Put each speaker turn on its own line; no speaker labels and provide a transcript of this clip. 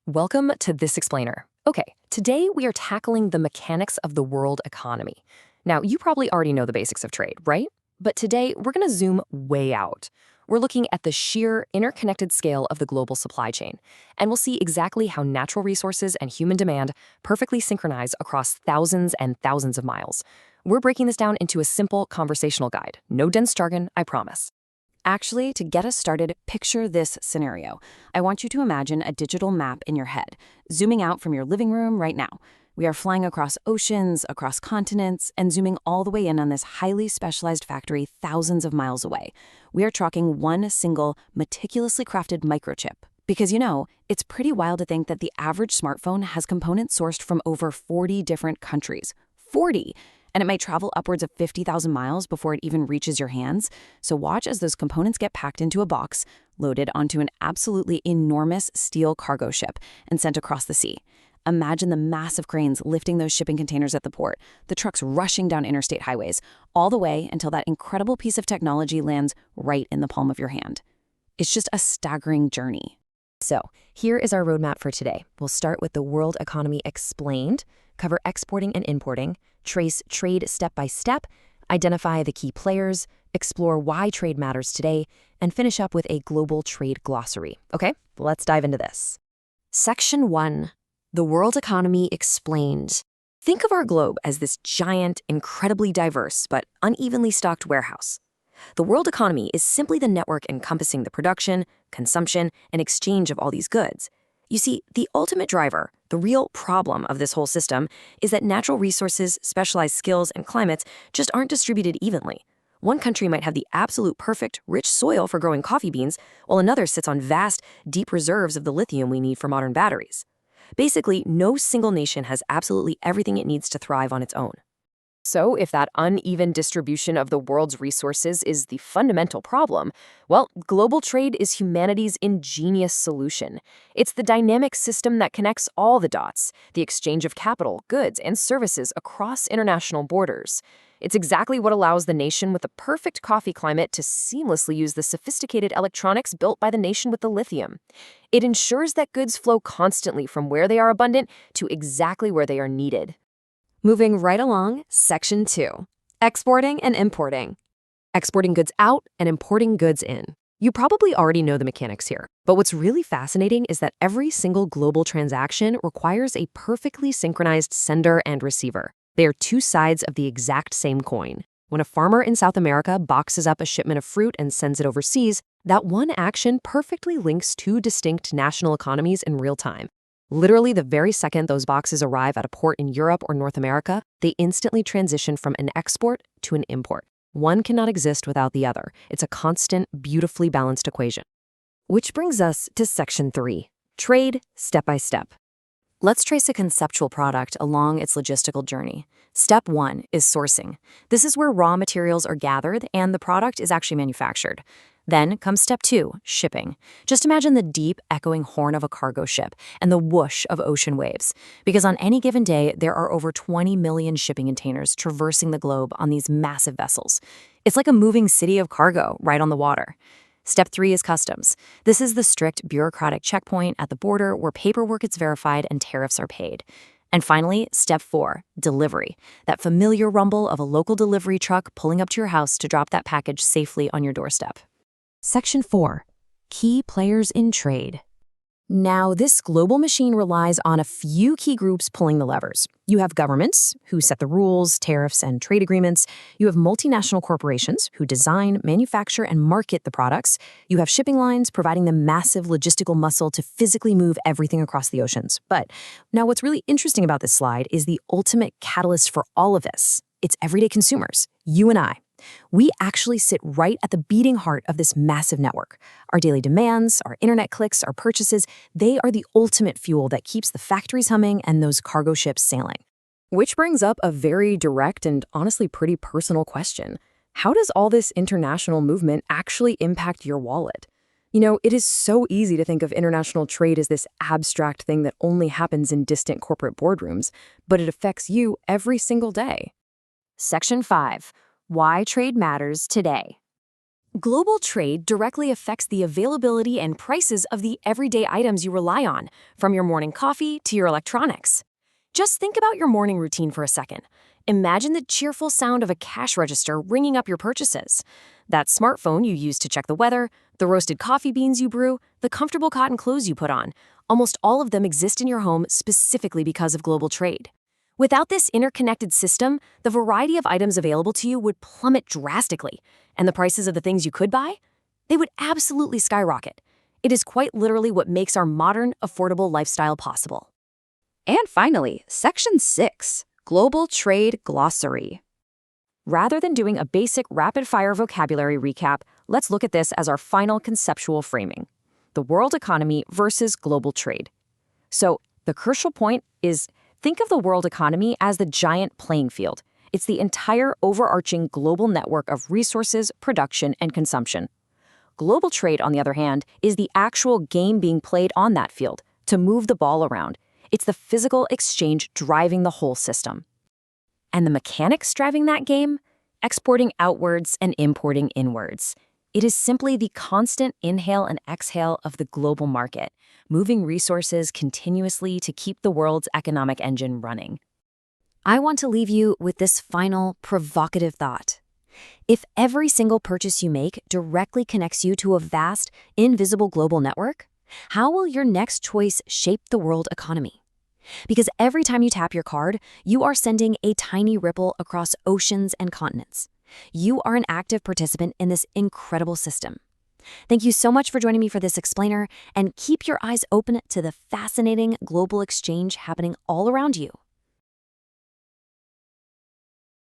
Welcome to This Explainer. Okay, today we are tackling the mechanics of the world economy. Now, you probably already know the basics of trade, right? But today we're going to zoom way out. We're looking at the sheer interconnected scale of the global supply chain, and we'll see exactly how natural resources and human demand perfectly synchronize across thousands and thousands of miles. We're breaking this down into a simple conversational guide. No dense jargon, I promise.
Actually, to get us started, picture this scenario. I want you to imagine a digital map in your head, zooming out from your living room right now. We are flying across oceans, across continents, and zooming all the way in on this highly specialized factory thousands of miles away. We are tracking one single, meticulously crafted microchip. Because it's pretty wild to think that the average smartphone has components sourced from over 40 different countries. 40! And it might travel upwards of 50,000 miles before it even reaches your hands. So watch as those components get packed into a box, loaded onto an absolutely enormous steel cargo ship, and sent across the sea. Imagine the massive cranes lifting those shipping containers at the port, the trucks rushing down interstate highways, all the way until that incredible piece of technology lands right in the palm of your hand. It's just a staggering journey.
So, here is our roadmap for today. We'll start with the world economy explained, cover exporting and importing, trace trade step by step, identify the key players, explore why trade matters today, and finish up with a global trade glossary. Okay, let's dive into this. Section 1. The world economy explained. Think of our globe as this giant, incredibly diverse, but unevenly stocked warehouse. The world economy is simply the network encompassing the production, consumption, and exchange of all these goods. You see, the ultimate driver, the real problem of this whole system, is that natural resources, specialized skills, and climates just aren't distributed evenly. One country might have the absolute perfect, rich soil for growing coffee beans, while another sits on vast, deep reserves of the lithium we need for modern batteries. Basically, no single nation has absolutely everything it needs to thrive on its own. So, if that uneven distribution of the world's resources is the fundamental problem, well, global trade is humanity's ingenious solution. It's the dynamic system that connects all the dots, the exchange of capital, goods, and services across international borders. It's exactly what allows the nation with the perfect coffee climate to seamlessly use the sophisticated electronics built by the nation with the lithium. It ensures that goods flow constantly from where they are abundant to exactly where they are needed. Moving right along, Section 2. Exporting and importing. Exporting goods out and importing goods in. You probably already know the mechanics here, but what's really fascinating is that every single global transaction requires a perfectly synchronized sender and receiver. They are two sides of the exact same coin. When a farmer in South America boxes up a shipment of fruit and sends it overseas, that one action perfectly links two distinct national economies in real time. Literally, the very second those boxes arrive at a port in Europe or North America, they instantly transition from an export to an import. One cannot exist without the other. It's a constant, beautifully balanced equation. Which brings us to Section 3, trade step by step. Let's trace a conceptual product along its logistical journey. Step 1 is sourcing. This is where raw materials are gathered and the product is actually manufactured. Then comes Step 2, shipping. Just imagine the deep, echoing horn of a cargo ship and the whoosh of ocean waves. Because on any given day, there are over 20 million shipping containers traversing the globe on these massive vessels. It's like a moving city of cargo right on the water. Step 3 is customs. This is the strict bureaucratic checkpoint at the border where paperwork is verified and tariffs are paid. And finally, Step 4, delivery. That familiar rumble of a local delivery truck pulling up to your house to drop that package safely on your doorstep. Section 4, key players in trade. Now, this global machine relies on a few key groups pulling the levers. You have governments, who set the rules, tariffs, and trade agreements. You have multinational corporations, who design, manufacture, and market the products. You have shipping lines, providing the massive logistical muscle to physically move everything across the oceans. But now what's really interesting about this slide is the ultimate catalyst for all of this. It's everyday consumers, you and I. We actually sit right at the beating heart of this massive network. Our daily demands, our internet clicks, our purchases, they are the ultimate fuel that keeps the factories humming and those cargo ships sailing. Which brings up a very direct and honestly pretty personal question. How does all this international movement actually impact your wallet? It is so easy to think of international trade as this abstract thing that only happens in distant corporate boardrooms, but it affects you every single day. Section 5. Why trade matters today.
Global trade directly affects the availability and prices of the everyday items you rely on, from your morning coffee to your electronics. Just think about your morning routine for a second. Imagine the cheerful sound of a cash register ringing up your purchases. That smartphone you use to check the weather, the roasted coffee beans you brew, the comfortable cotton clothes you put on. Almost all of them exist in your home specifically because of global trade. Without this interconnected system, the variety of items available to you would plummet drastically, and the prices of the things you could buy? They would absolutely skyrocket. It is quite literally what makes our modern, affordable lifestyle possible.
And finally, Section 6, Global Trade Glossary. Rather than doing a basic rapid-fire vocabulary recap, let's look at this as our final conceptual framing: the world economy versus global trade. So, the crucial point is, think of the world economy as the giant playing field. It's the entire overarching global network of resources, production, and consumption. Global trade, on the other hand, is the actual game being played on that field to move the ball around. It's the physical exchange driving the whole system. And the mechanics driving that game? Exporting outwards and importing inwards. It is simply the constant inhale and exhale of the global market, moving resources continuously to keep the world's economic engine running. I want to leave you with this final, provocative thought. If every single purchase you make directly connects you to a vast, invisible global network, how will your next choice shape the world economy? Because every time you tap your card, you are sending a tiny ripple across oceans and continents. You are an active participant in this incredible system. Thank you so much for joining me for this explainer, and keep your eyes open to the fascinating global exchange happening all around you.